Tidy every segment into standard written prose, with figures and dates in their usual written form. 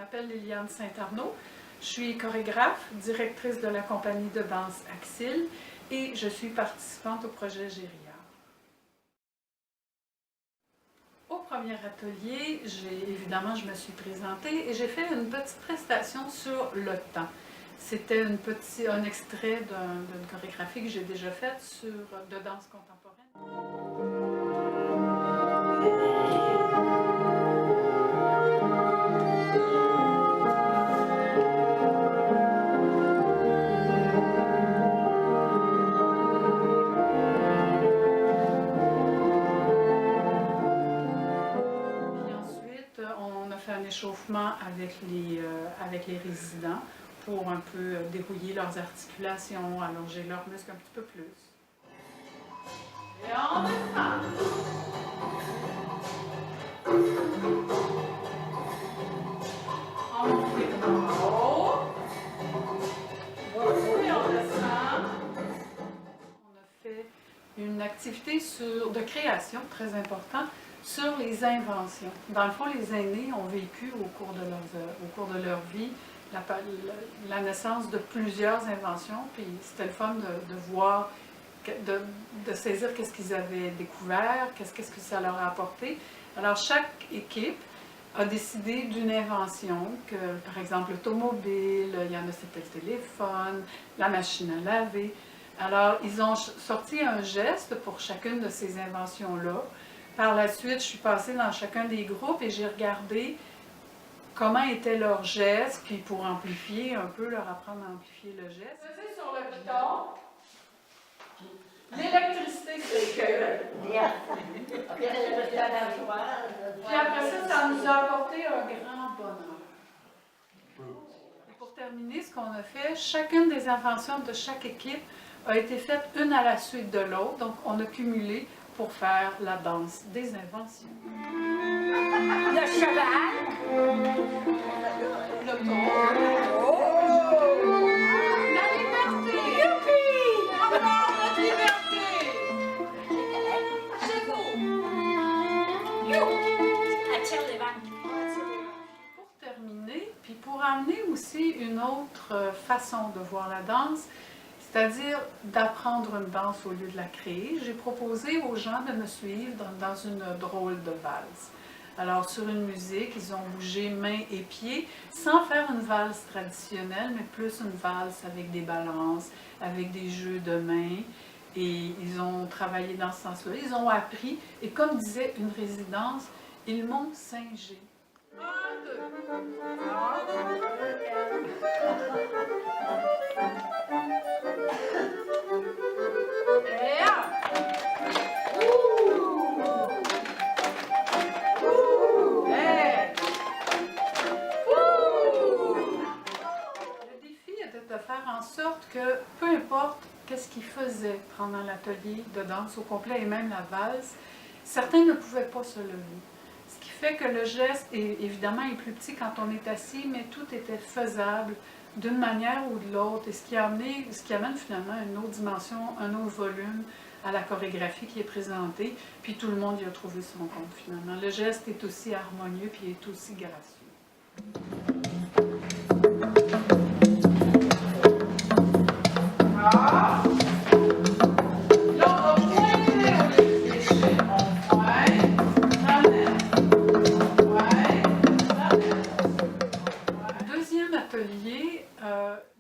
m'appelle Liliane Saint-Arnaud. Je suis chorégraphe, directrice de la compagnie de danse Axil et je suis participante au projet Géria. Au premier atelier, évidemment, je me suis présentée et j'ai fait une petite prestation sur le temps. C'était un extrait d'une chorégraphie que j'ai déjà faite de danse contemporaine. On a fait un échauffement avec les résidents pour un peu dérouiller leurs articulations, allonger leurs muscles un petit peu plus. Et on descend. On monte les bras en haut. Et on descend. On a fait une activité de création très importante sur les inventions. Dans le fond, les aînés ont vécu au cours de leur vie la naissance de plusieurs inventions, puis c'était le fun de voir, de saisir qu'est-ce qu'ils avaient découvert, qu'est-ce que ça leur a apporté. Alors, chaque équipe a décidé d'une invention, que, par exemple, l'automobile, il y en a, c'était le téléphone, la machine à laver. Alors, ils ont sorti un geste pour chacune de ces inventions-là. Par la suite, je suis passée dans chacun des groupes et j'ai regardé comment étaient leurs gestes, puis pour amplifier un peu, leur apprendre à amplifier le geste. C'est sur le piton. L'électricité, c'est que... Puis après ça, ça nous a apporté un grand bonheur. Et pour terminer, ce qu'on a fait, chacune des inventions de chaque équipe a été faite une à la suite de l'autre. Donc, on a cumulé pour faire la danse des inventions. Le cheval. L'auto. La liberté. Youpi! On a notre liberté! Chez vous. Attire les vagues. Pour terminer, puis pour amener aussi une autre façon de voir la danse, c'est-à-dire d'apprendre une danse au lieu de la créer, j'ai proposé aux gens de me suivre dans une drôle de valse. Alors, sur une musique, ils ont bougé mains et pieds, sans faire une valse traditionnelle, mais plus une valse avec des balances, avec des jeux de mains. Et ils ont travaillé dans ce sens-là. Ils ont appris, et comme disait une résidence, ils m'ont singé. 1, 2. De faire en sorte que, peu importe qu'est-ce qu'ils faisaient pendant l'atelier de danse au complet et même la valse, certains ne pouvaient pas se lever. Ce qui fait que le geste, évidemment, est plus petit quand on est assis, mais tout était faisable d'une manière ou de l'autre, et ce qui amène finalement une autre dimension, un autre volume à la chorégraphie qui est présentée, puis tout le monde y a trouvé son compte finalement. Le geste est aussi harmonieux, puis est aussi gracieux.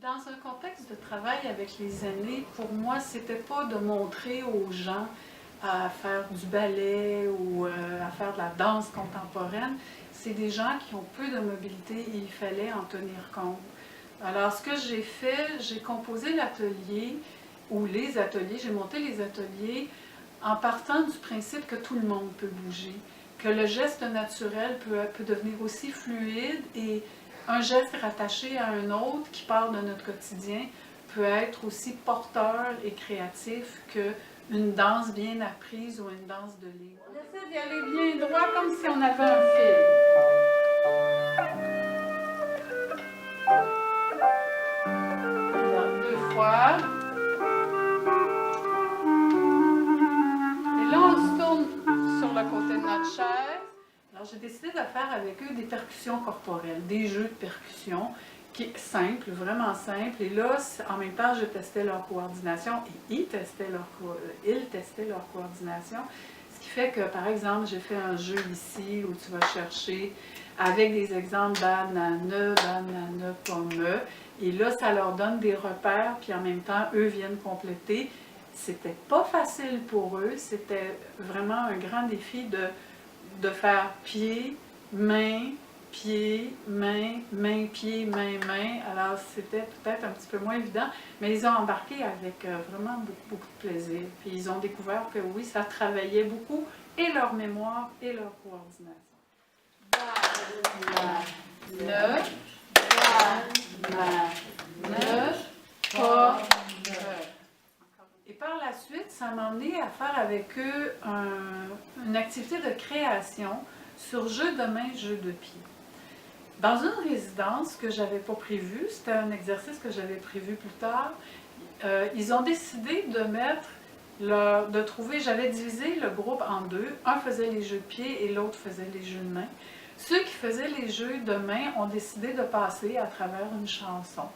Dans un contexte de travail avec les aînés, pour moi, c'était pas de montrer aux gens à faire du ballet ou à faire de la danse contemporaine. C'est des gens qui ont peu de mobilité et il fallait en tenir compte. Alors, ce que j'ai fait, j'ai composé l'atelier, ou les ateliers, j'ai monté les ateliers en partant du principe que tout le monde peut bouger, que le geste naturel peut devenir aussi fluide et un geste rattaché à un autre qui part de notre quotidien peut être aussi porteur et créatif qu'une danse bien apprise ou une danse de ligne. On essaie d'y aller bien droit comme si on avait un fil. Alors, 2 fois. Et là, on se tourne sur le côté de notre chaise. Alors, j'ai décidé de faire avec eux des percussions corporelles, des jeux de percussion simples, vraiment simples. Et là, en même temps, je testais leur coordination et ils testaient leur coordination. Ce qui fait que, par exemple, j'ai fait un jeu ici où tu vas chercher avec des exemples banane, pomme. Et là, ça leur donne des repères, puis en même temps, eux viennent compléter. C'était pas facile pour eux, c'était vraiment un grand défi de faire pied, main, pied, main. Alors, c'était peut-être un petit peu moins évident, mais ils ont embarqué avec vraiment beaucoup de plaisir. Puis ils ont découvert que oui, ça travaillait beaucoup, et leur mémoire et leur coordination. Et par la suite, ça m'a emmené à faire avec eux une activité de création sur jeu de main, jeu de pied. Dans une résidence que je n'avais pas prévue, c'était un exercice que j'avais prévu plus tard, ils ont décidé de trouver, j'avais divisé le groupe en deux, un faisait les jeux de pied et l'autre faisait les jeux de main. Ceux qui faisaient les jeux de main ont décidé de passer à travers une chanson.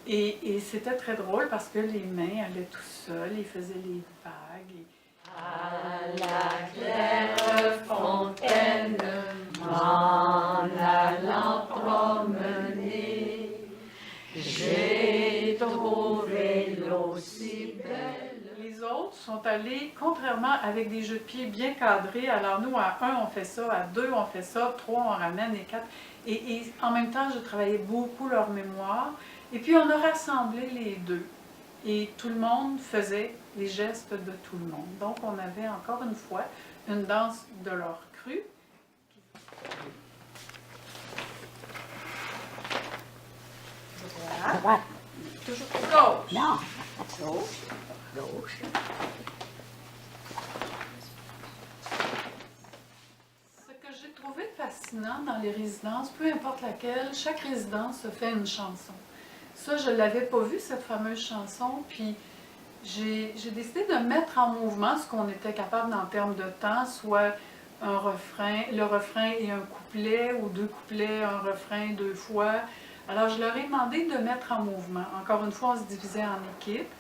Et c'était très drôle parce que les mains allaient tout seuls, ils faisaient les vagues. À la claire fontaine, en allant promener, j'ai trouvé l'eau si belle. Les autres sont allés, contrairement avec des jeux de pied bien cadrés, alors nous, à 1, on fait ça, à 2, on fait ça, 3, on ramène, et 4. Et en même temps, je travaillais beaucoup leur mémoire. Et puis, on a rassemblé les deux. Et tout le monde faisait les gestes de tout le monde. Donc, on avait encore une fois une danse de leur cru. Droite. Toujours gauche. Non, gauche, gauche. Ce que j'ai trouvé fascinant dans les résidences, peu importe laquelle, chaque résidence se fait une chanson. Ça, je ne l'avais pas vu, cette fameuse chanson, puis j'ai décidé de mettre en mouvement ce qu'on était capable en termes de temps, soit le refrain et un couplet, ou 2 couplets, un refrain 2 fois. Alors, je leur ai demandé de mettre en mouvement. Encore une fois, on se divisait en équipes.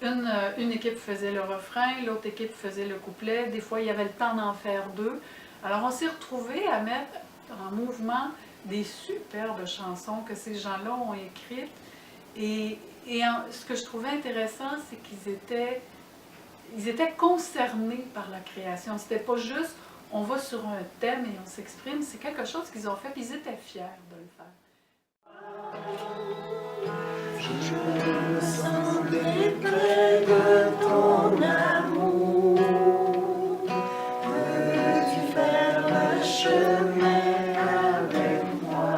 Une équipe faisait le refrain, l'autre équipe faisait le couplet. Des fois, il y avait le temps d'en faire 2. Alors, on s'est retrouvés à mettre en mouvement des superbes chansons que ces gens-là ont écrites. Et ce que je trouvais intéressant, c'est qu'ils étaient concernés par la création. C'était pas juste on va sur un thème et on s'exprime, c'est quelque chose qu'ils ont fait, puis ils étaient fiers de le faire. Je me sentais près de ton amour. Veux-tu faire le chemin avec moi?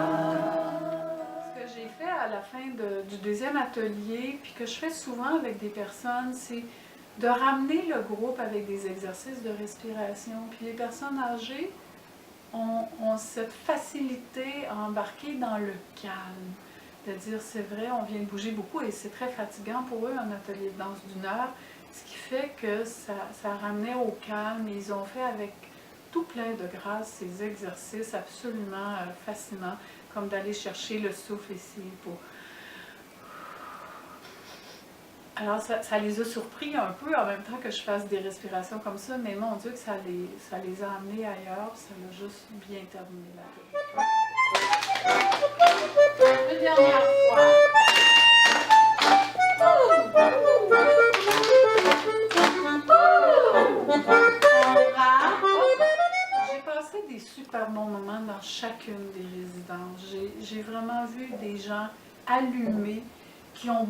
Ce que j'ai fait à la fin du deuxième atelier, puis que je fais souvent avec des personnes, c'est de ramener le groupe avec des exercices de respiration. Puis les personnes âgées ont cette facilité à embarquer dans le calme. De dire, c'est vrai, on vient de bouger beaucoup et c'est très fatigant pour eux, un atelier de danse d'1 heure. Ce qui fait que ça ramenait au calme et ils ont fait avec tout plein de grâce ces exercices absolument fascinants, comme d'aller chercher le souffle ici pour... Alors, ça les a surpris un peu en même temps que je fasse des respirations comme ça, mais mon Dieu que ça les a amenés ailleurs, ça l'a juste bien terminé là-dedans. Une dernière fois. J'ai passé des super bons moments dans chacune des résidences. J'ai vraiment vu des gens allumés qui ont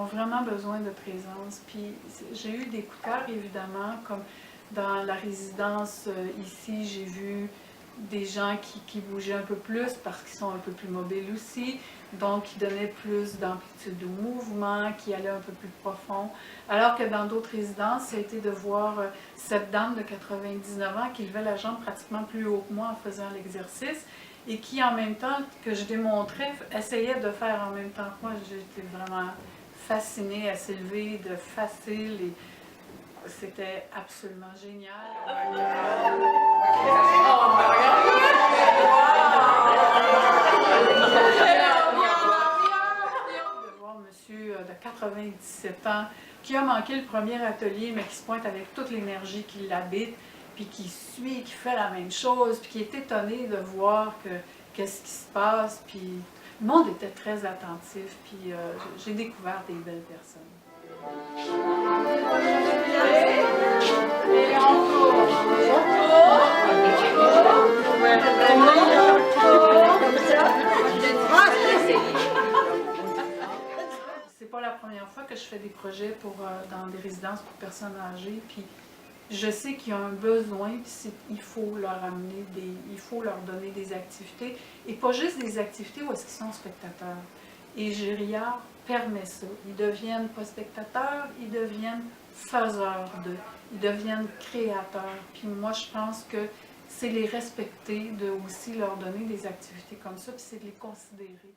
vraiment besoin de présence. Puis j'ai eu des coups de cœur, évidemment, comme dans la résidence ici, j'ai vu des gens qui bougeaient un peu plus parce qu'ils sont un peu plus mobiles aussi, donc qui donnaient plus d'amplitude au mouvement, qui allaient un peu plus profond. Alors que dans d'autres résidences, ça a été de voir cette dame de 99 ans qui levait la jambe pratiquement plus haut que moi en faisant l'exercice, et qui, en même temps que je démontrais, essayait de faire en même temps que moi. J'étais vraiment fascinée à s'élever de facile. Et C'était absolument génial. De voir monsieur de 97 ans qui a manqué le premier atelier, mais qui se pointe avec toute l'énergie qui l'habite, puis qui suit, qui fait la même chose, puis qui est étonné de voir qu'est-ce qui se passe, puis le monde était très attentif, puis j'ai découvert des belles personnes. Et c'est pas la première fois que je fais des projets dans des résidences pour personnes âgées, puis je sais qu'il y a un besoin, puis il faut leur amener il faut leur donner des activités, et pas juste des activités où est-ce qu'ils sont spectateurs. Et Gériard permet ça. Ils deviennent pas spectateurs, ils deviennent faiseurs d'eux, ils deviennent créateurs. Puis moi, je pense que c'est les respecter, de aussi leur donner des activités comme ça, puis c'est de les considérer.